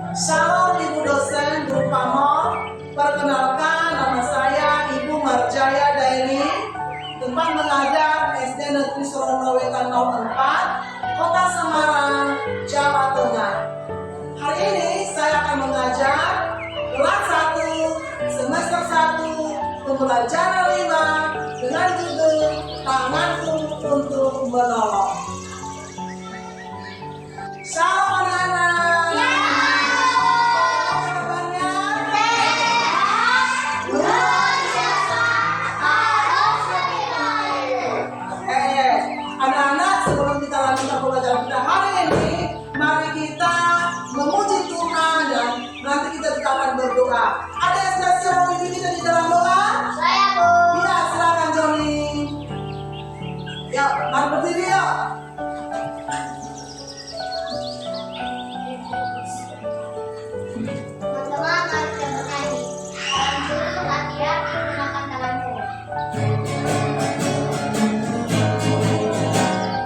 Shalom Ibu dosen Guru Pamor. Perkenalkan, nama saya Ibu Marjaya Dairi, tempat mengajar SD Negeri Sorono Wetan 04, Kota Semarang, Jawa Tengah. Hari ini saya akan mengajar kelas 1 semester 1 pembelajaran 5 dengan judul Tanganku untuk Menolong. Shalom anak-anak. Anak-anak, sebelum kita lanjutkan pembelajaran kita hari ini, mari kita memuji Tuhan dan nanti kita juga akan berdoa. Ada yang sudah siap memimpin kita di dalam doa? Saya, Bu. Ya, silakan Joni. Ya, mari berdiri yuk. Teman-teman, mari kita bernyanyi. Dalam dulu latihan menggunakan tanganmu.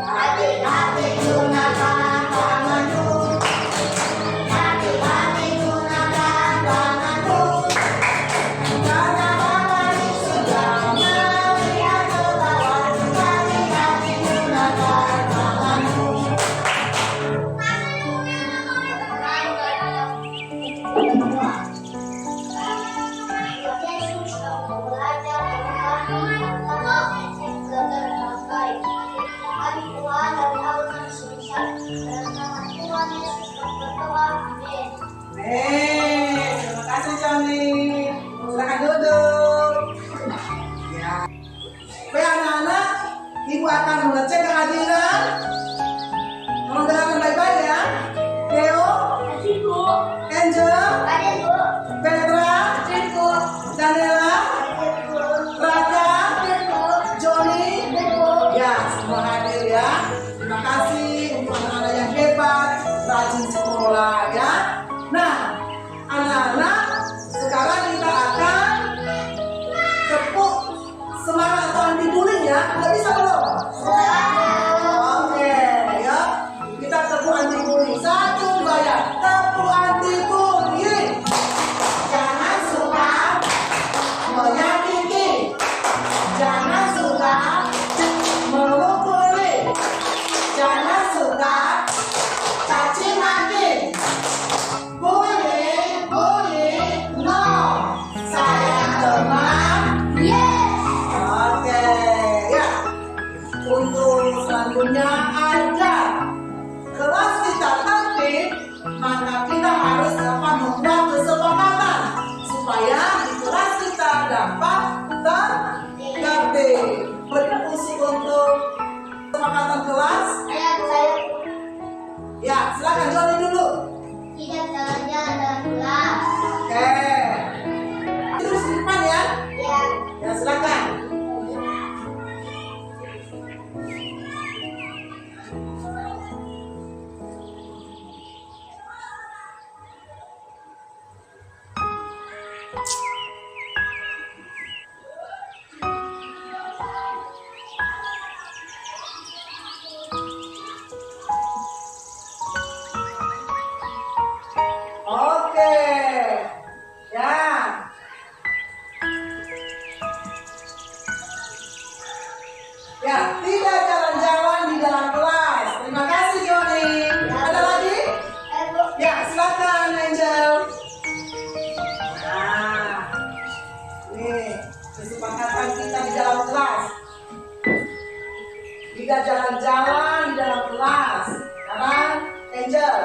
Hati-hati gunakan tanganmu. Hati-hati gunakan tanganmu. Karena Bapa sudah Melihat ke bawah, hati-hati gunakan tanganmu. Yesus kamu belajar kami Tuhan dari awal sebesar dalam nama Tuhan Yesus kami berdoa, amin. Terima kasih Joni. Silakan duduk. Ya. Baik anak-anak, Ibu akan mengecek kehadiran. Tolong dengarkan baik-baik ya. Theo, Angel, Petra, Daniela, Raja, Joni, ya semua hadir ya. Terima kasih untuk anak-anak yang hebat, rajin sekolah ya. Nah, anak-anak, sekarang kita akan tepuk semangat atau anti bullying ya. Udah bisa belum? Oke, ya. Kita tepuk anti bullying. 1, 2 ya. Tepuk anti bullying. Jangan suka menyakiti. Jangan suka memukuli. Jangan suka caci maki. Bullying, no. Sayang teman. Oke, ya. Untuk selanjutnya agar kelas kita tertib, maka kita harus dapat membuat kesepakatan supaya di kelas kita dapat tertib. Berdiskusi untuk kesepakatan kelas. Ya, silakan Joni dulu. Tidak jalan-jalan dalam kelas. Oke. Terus di depan ya. Ya. Ya, silakan. Oke. Ya. Ya, tidak jalan-jalan di dalam kelas. Terima kasih Joni. Ada lagi? Ya, silakan Angel. Nah, nih kesepakatan kita di dalam kelas. Tidak jalan-jalan di dalam kelas. Sekarang Angel.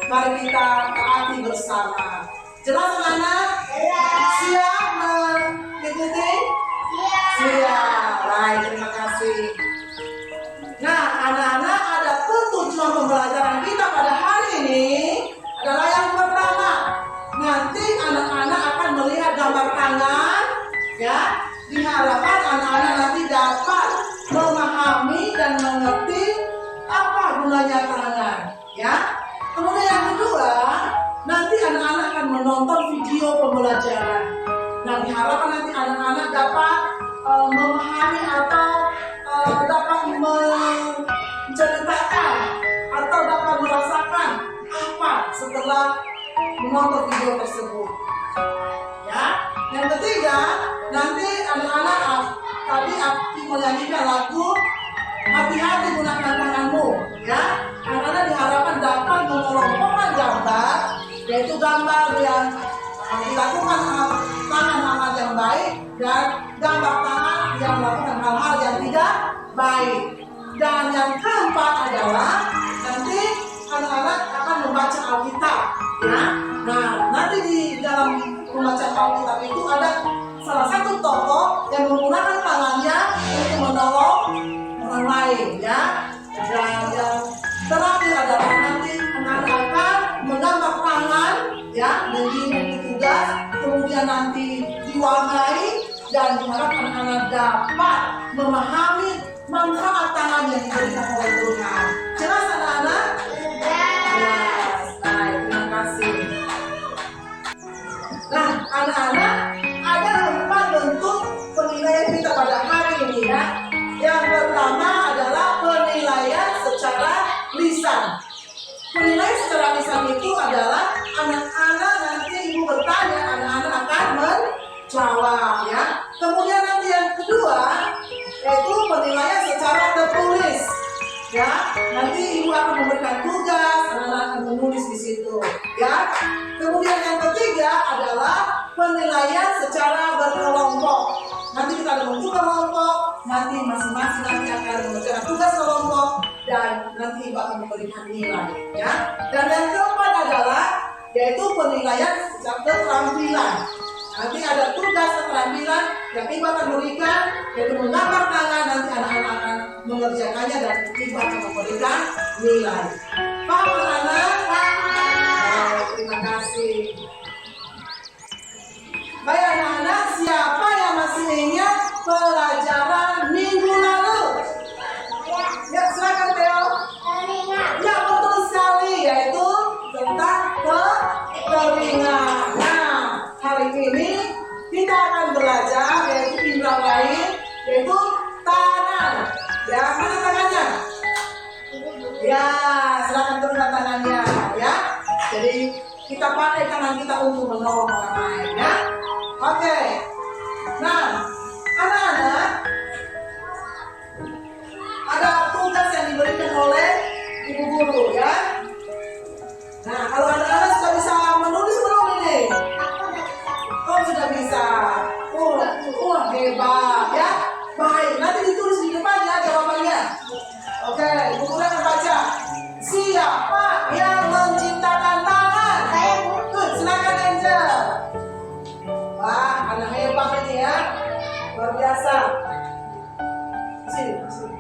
Mari kita taati bersama. Jelas anak-anak? Jelas. Siap mengikuti? Siap. Baik, terima kasih. Nah, anak-anak, ada tujuan pembelajaran kita pada hari ini adalah yang pertama. Nanti anak-anak akan melihat gambar tangan, ya. Diharapkan anak-anak nanti dapat memahami dan mengerti apa gunanya tangan, ya. Kemudian yang kedua, nanti anak-anak akan menonton video pembelajaran. Nah, diharapkan nanti anak-anak dapat memahami atau dapat menceritakan atau dapat merasakan apa setelah menonton video tersebut. Ya. Yang ketiga, nanti anak-anak tadi Aki menyanyikan lagu Hati-hati gunakan tanganmu, ya. Anak-anak diharapkan dapat mengelompokkan gambar, yaitu gambar yang dilakukan tangan hal yang baik dan gambar tangan yang melakukan hal-hal yang tidak baik. Dan yang keempat adalah nanti anak-anak akan membaca Alkitab, ya. Nah, nanti di dalam membaca Alkitab itu ada salah satu tokoh yang menggunakan tangannya untuk menolong orang lain, ya. Dan yang terakhir adalah nanti anak-anak akan menggambar tangan, ya, menjadi tugas, kemudian nanti diwarnai dan diharapkan anak-anak dapat memahami manfaat tangan yang diberikan oleh Tuhan. Jelas anak-anak? Jelas. Baik, terima kasih. Nah, anak-anak, ada 4 bentuk penilaian kita pada hari ini, ya. Yang pertama adalah penilaian secara lisan. Penilaian secara lisan itu adalah anak-anak nanti ibu bertanya, anak-anak akan menjawab, ya. Kemudian nanti yang kedua yaitu penilaian secara tertulis, ya. Nanti ibu akan memberikan tugas, anak-anak akan menulis di situ, ya. Kemudian yang ketiga adalah penilaian secara berkelompok. Nanti kita ada bentuk kelompok, nanti masing-masing nanti akan mengerjakan tugas kelompok dan nanti ibu akan memberikan nilai, ya. Dan yang keempat adalah yaitu penilaian secara keterampilan. Nanti ada tugas keterampilan yang ibu akan berikan, yaitu menggambar tangan. Nanti anak-anak akan mengerjakannya dan ibu akan memberikan nilai. Paham anak-anak? Baik, terima kasih. Baik anak-anak, siapa yang masih ingat pelajaran minggu lalu? Ya, silakan Theo. Ya, betul sekali, yaitu tentang keringat. Nah, hari ini kita akan belajar yaitu indera lain, yaitu tangan. Ya, mana tangannya? Ya, silakan turunkan tangannya, ya. Jadi kita pakai tangan kita untuk menolong orang lain, ya. Oke. Nah, anak-anak, ada tugas yang diberikan oleh ibu guru, ya. Nah, kalau anak-anak sudah bisa menulis belum ini? Oh, sudah bisa. Hebat, ya. Baik, nanti ditulis di depan ya jawabannya. Oke, ibu guru akan baca. Siapa yang menciptakan tangan? Silakan Angel. Wah, anak hebat ini, ya. Luar biasa. Sini, sini.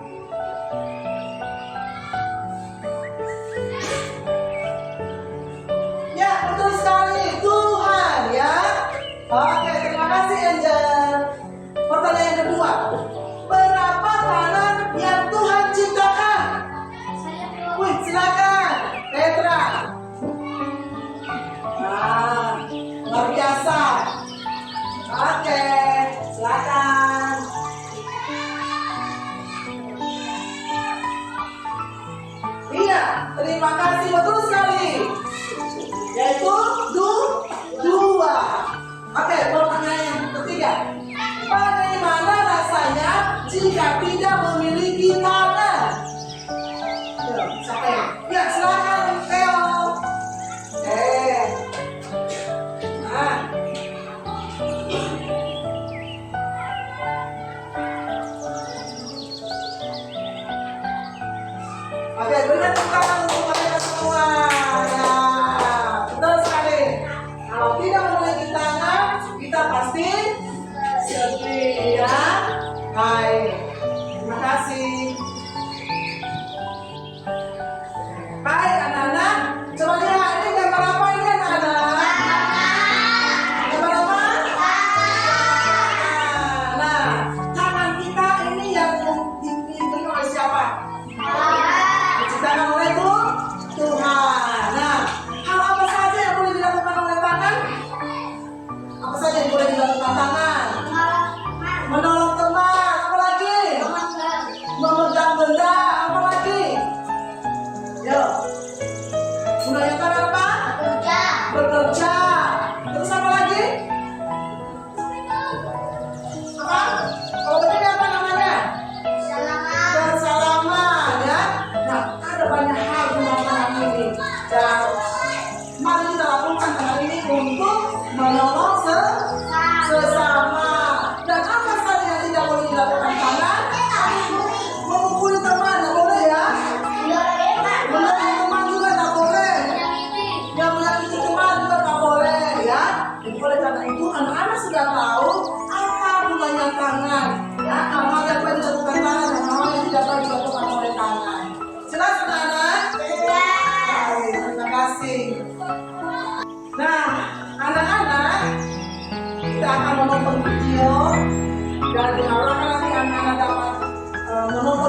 Ya, betul sekali. Tuhan, ya. Oke, terima kasih Angel. Pertanyaan yang kedua. Berapa tangan yang Tuhan ciptakan? Wih, silakan. Petra. Nah, luar biasa. Oke, silakan. Iya, terima kasih, betul sekali. Yaitu dua. Oke, pertanyaan yang ketiga. Bagaimana rasanya jika tidak memiliki tangan? Siapa ya? Ya, silakan Theo. Nah. Oke, berikan tepuk tangan untuk mereka semua. Ya.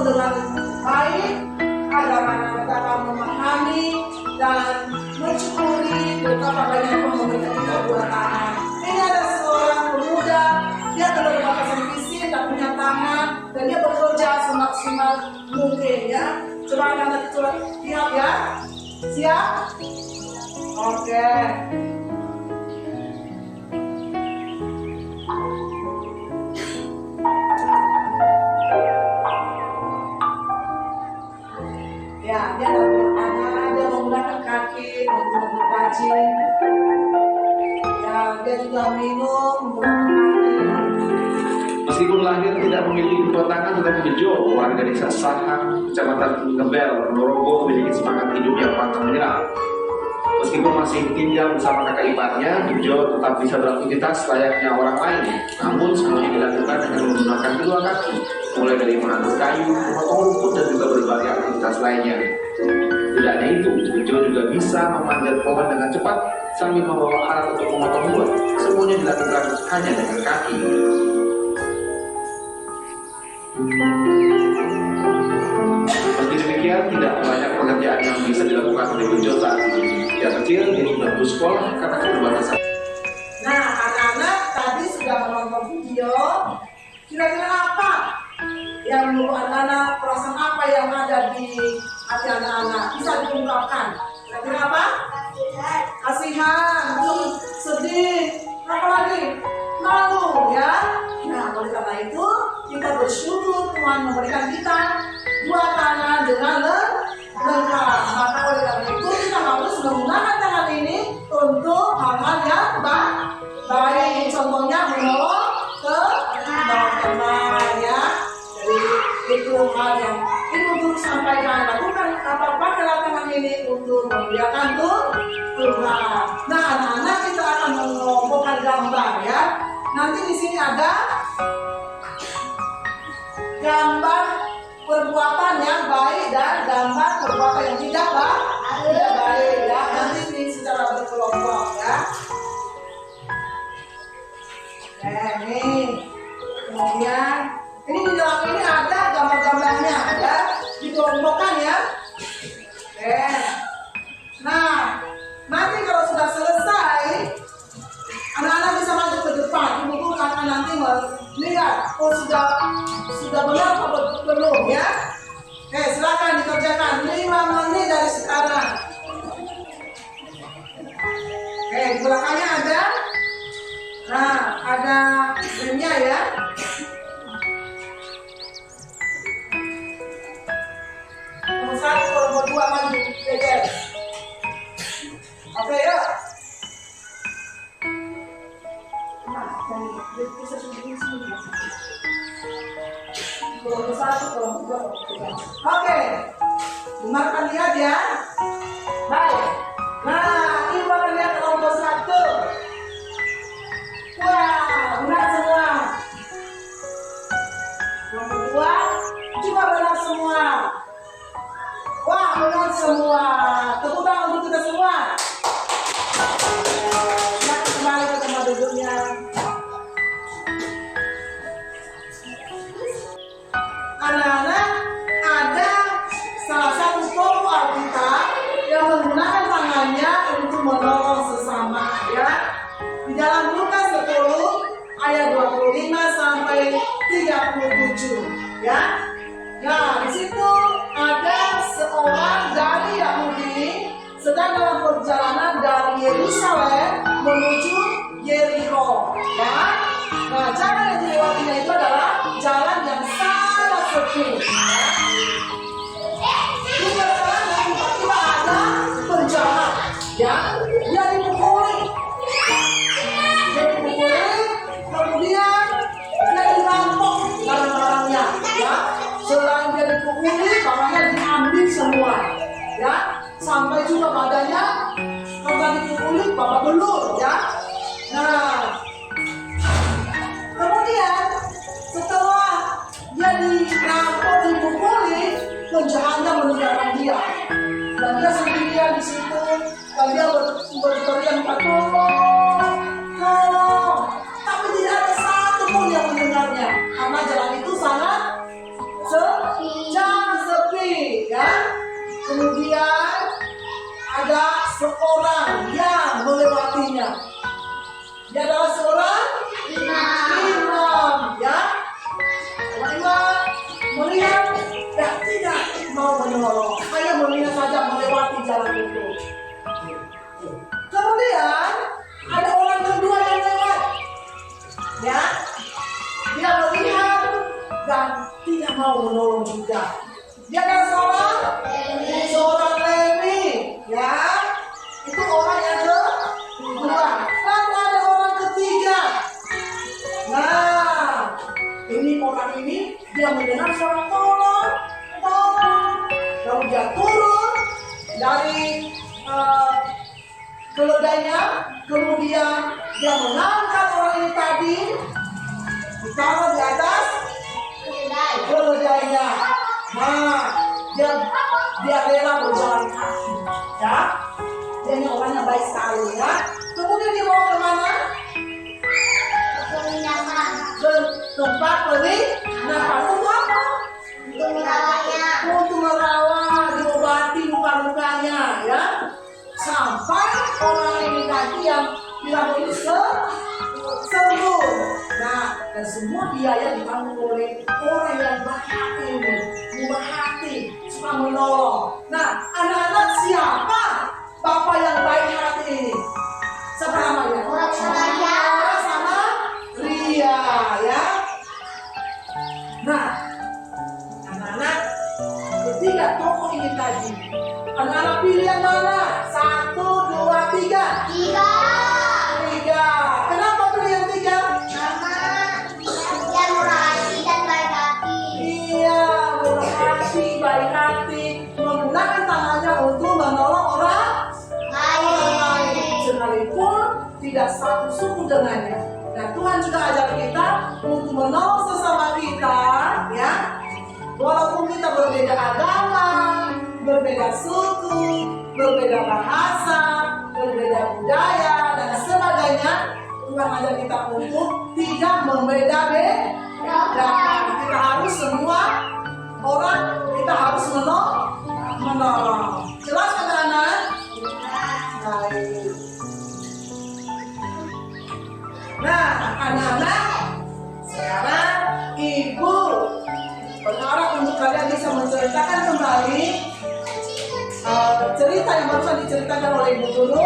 dengan baik agar anak dapat memahami dan mensyukuri betapa banyak pemberian kita buat anak. Ini ada seorang pemuda, dia keterbatasan fisik, tak punya tangan, dan dia bekerja semaksimal mungkin ya. Coba anak itu lihat ya, siap? Oke. Ya, dia ada tangan, dia menggunakan kaki untuk berkaji. Ya, dia juga minum menggunakan kaki. Meskipun lahir tidak memiliki kedua tangan, tetapi Bejo, warga desa Sahang, Kecamatan Ngebel, Ponorogo, memiliki semangat hidup yang pantang menyerah. Meskipun masih tinggal bersama kakak iparnya, Bejo tetap bisa beraktivitas layaknya orang lain. Namun semuanya dilakukan dengan menggunakan kedua kaki, mulai dari mengaduk kayu, memotong rumput, dan juga berbagai aktivitas lainnya. Tidak hanya itu, Bejo juga bisa memanjat pohon dengan cepat sambil membawa alat untuk memotong buah. Semuanya dilakukan hanya dengan kaki. Meski demikian, tidak banyak pekerjaan yang bisa dilakukan oleh Bejo saat ini. Sejak kecil, dia sudah putus sekolah karena keterbatasan. Nah, anak-anak tadi sudah menonton video. Kira-kira apa yang menurut anak-anak, perasaan apa yang ada di hati anak-anak? Bisa diungkapkan. Kira-kira apa? Kasihan, sedih, apa lagi? Malu ya. Nah, oleh karena itu kita bersyukur Tuhan memberikan kita dua tangan dengan lengkap. Maka oleh karena itu kita harus menggunakan tangan ini untuk hal-hal yang baik. Contohnya menolong teman-teman ya. Jadi itu hal yang ibu guru sampaikan. Lakukan apa-apa dengan tangan ini untuk memuliakan Tuhan. Nah, anak-anak kita akan mengelompokkan gambar ya. Nanti di sini ada gambar perbuatan yang baik dan gambar perbuatan yang tidak baik ya. Nanti ini secara berkelompok ya. Nih, kemudian ini di dalam ini ada gambar-gambarnya ya, dikelompokkan ya. Oke. Nah, nanti kalau sudah selesai, anak-anak bisa maju ke depan. Ibu guru akan nanti melihat, oh sudah benar atau belum ya. Oke, silakan dikerjakan 5 menit dari sekarang. Oke, di belakangnya ada. Nah, ada remnya ya. Nomor 1, nomor 2 maju. Geger. Oke, yuk. Bisa sendiri sendiri. Kelompok 1, kelompok 2, kelompok 3. Oke, dengarkan lihat ya. Baik. Nah, ini akan lihat kelompok 1. Wah, benar semua. Kelompok 2, juga benar semua. Wah, benar semua. Tepuk tangan untuk kita semua. Silakan kembali ke tempat duduknya. Anak-anak, ada salah satu tokoh Alkitab yang menggunakan tangannya untuk menolong sesama ya. Di dalam Lukas 10 ayat 25 sampai 37 ya. Nah, di situ ada seorang dari Yahudi sedang dalam perjalanan dari Yerusalem menuju Yeriko ya. Nah, jalan yang dilewatinya itu adalah jalan yang sangat sepi. Di perjalanan tiba-tiba ada penjahat, ya, dia dipukuli, kemudian dia dirampok barang-barangnya, ya. Selain dia dipukuli, barangnya diambil semua, ya, sampai juga badannya karena dipukuli babak belur, ya. Nah, kemudian setelah dia dirampok, dipukuli, penjahatnya meninggalkan dia, dan dia sendirian di situ, dan dia berteriak tolong, tolong, tapi tidak ada satu pun yang mendengarnya, karena jalan itu sangat sepi. Jangan sepi, ya. Kemudian ada seorang yang melewatinya. Dia adalah seorang imam, ya. Imam melihat, ya tidak mau menolong, hanya melihat saja melewati jalan itu. Kemudian ada orang kedua yang lewat, ya. Dia melihat dan tidak mau menolong juga. Dia adalah seorang Lewi, ya. Itu orang yang kedua. Lalu ada orang ketiga. Nah, ini orang ini dia mendengar suara tolong. Lalu dia turun dari keledainya, kemudian dia mengangkat orang ini tadi, ditaruh di atas keledainya. Nah, dia rela berjalan kaki, ya. Dia ini orangnya baik sekali, ya. Kemudian dia bawa kemana? Ke tempat penginapan. Untuk apa? Untuk merawat, diobati luka-lukanya, ya. Sampai orang ini tadi yang bilang ini sembuh. Nah, dan semua biaya ditanggung oleh orang yang baik hati ini, murah hati, suka menolong. Nah, anak-anak, siapa bapak yang baik hati ini? Siapa namanya? Orang Samaria. Orang Samaria, ya. Nah, anak-anak, ketiga tokoh ini tadi, anak-anak pilih yang mana? 1, 2, 3. Tiga. Kenapa pilih yang 3? Dia murah hati dan baik hati. Iya, murah hati, baik hati, menggunakan tangannya untuk menolong orang lain, sekalipun tidak satu suku dengannya. Nah, Tuhan juga ajar kita untuk menolong sesama kita, ya. Walaupun kita berbeda agama, berbeda suku, berbeda bahasa, berbeda budaya dan sebagainya, Tuhan ajar kita untuk tidak membeda-bedakan. Kita harus semua orang, kita harus menolong. Jelas anak-anak? Baik. Nah, anak-anak, sekarang ibu berharap untuk kalian bisa menceritakan kembali cerita yang barusan diceritakan oleh Ibu Guru.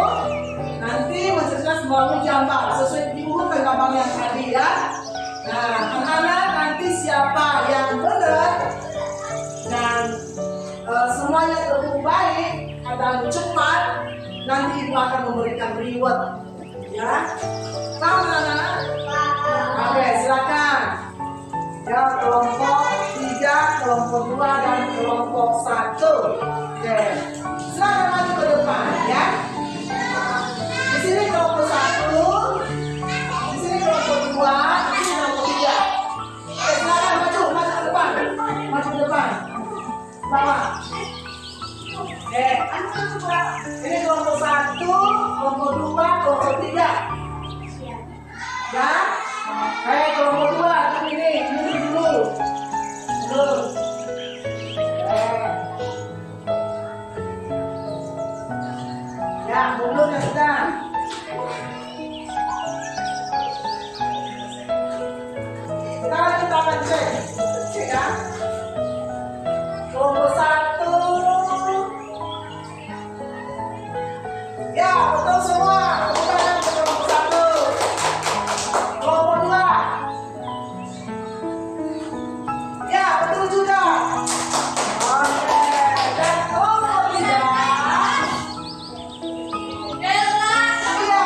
Nanti menceritakan melalui gambar sesuai diurutkan gambar yang tadi, ya. Nah, anak-anak, nanti siapa yang benar dan semuanya cukup baik dan cepat, nanti Ibu akan memberikan reward, ya. Paham, anak-anak? Oke, silakan. Ya, kelompok 3, kelompok 2, dan kelompok 1. Oke, silakan maju ke depan, ya. Di sini kelompok 1, di sini kelompok 2, di sini kelompok 3. Oke, silakan maju ke depan, maju ke depan, bawah. Oke, ini kelompok 1, kelompok 2, kelompok 3. Ya, kelompok 2, ini dulu. Ya, mundur ya sudah. Sekarang kita akan cek, ya. Kelompok 1. Ya, betul semua. Kita akan ke kelompok 1. Kelompok 2. Ya, betul juga. Oke, dan kelompok 3. Iya,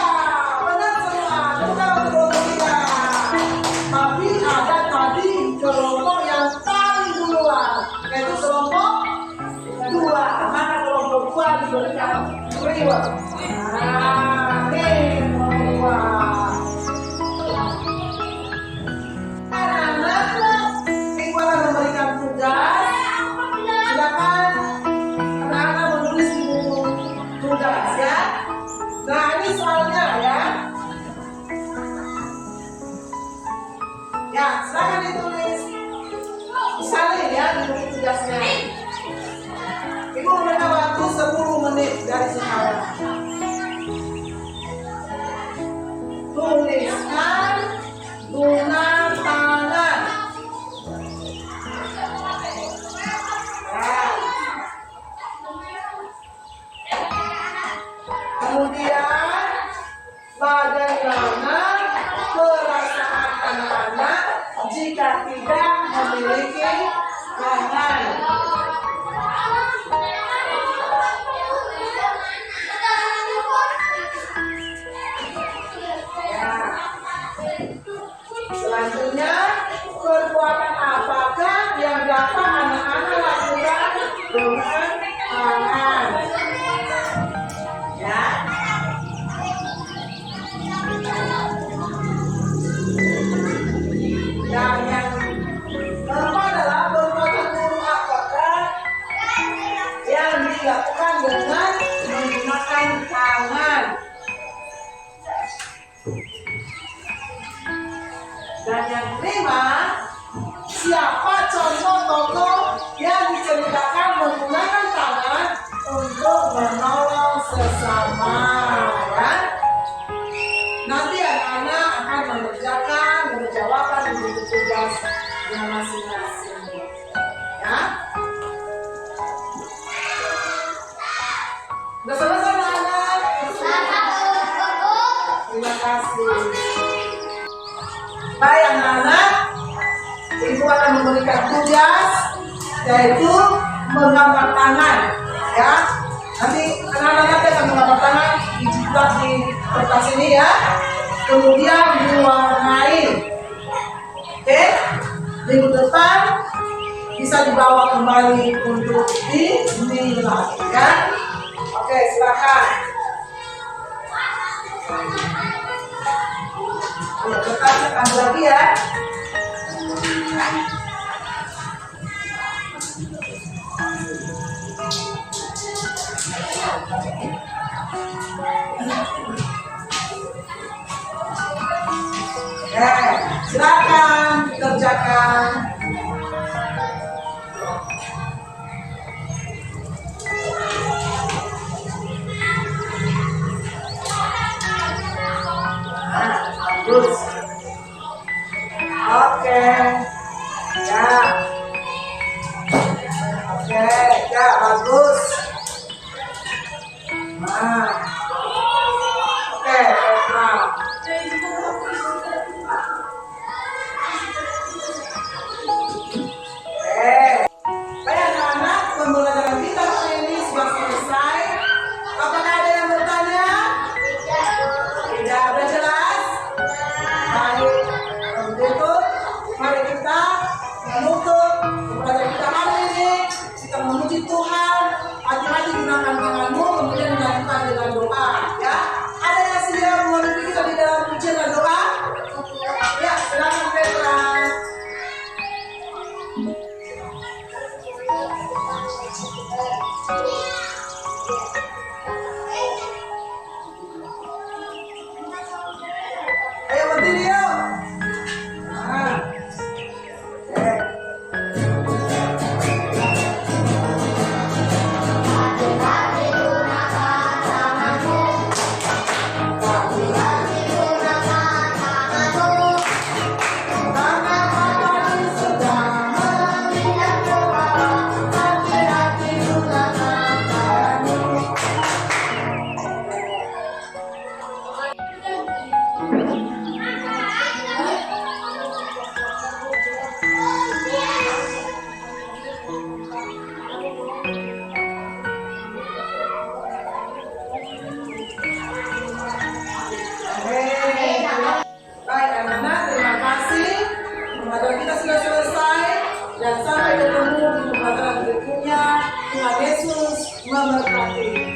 benar semua. Juga untuk kelompok 3. Tapi ada tadi kelompok yang paling duluan, yaitu kelompok 2. Maka kelompok 2 diberikan reward. Nah, ini kelompok 2. Anak-anak, Ibu akan memberikan tugas. Silakan anak-anak menulis di buku tugas, ya. Nah, ini soalnya, ya. Ya, silakan ditulis. Salin, ya, di buku tugas Baik anak-anak, ibu akan memberikan tugas yaitu menggambar tangan, ya. Nanti anak-anak akan menggambar tangan dijiplak di kertas ini ya. Kemudian diwarnai. Oke, minggu depan bisa dibawa kembali untuk dinilai, ya. Oke, silakan. Ya, kertasnya ambil lagi ya. Oke, silakan dikerjakan. Nah, bagus. Oke, ya. Oke, ya bagus. Nah, oke, nah. Baik anak-anak, pembelajaran kita hari ini sudah selesai. Apakah ada yang bertanya? Tidak ada, jelas? Baik, kalau begitu mari kita menutup pembelajaran kita hari ini. Kita memuji Tuhan. Hati-hati gunakan tanganmu, kemudian dilanjutkan dengan doa, ya. Ada yang sedia memimpin kita di dalam pujian dan doa? Ya, silakan Petra. Ayo berdiri yuk. Nah. Oke. Karena Bapa sudah memberikan doa, hati-hati gunakan tanganmu. Baik anak-anak, terima kasih. Pembelajaran kita sudah selesai dan sampai ketemu di pembelajaran berikutnya. Tuhan Yesus memberkati.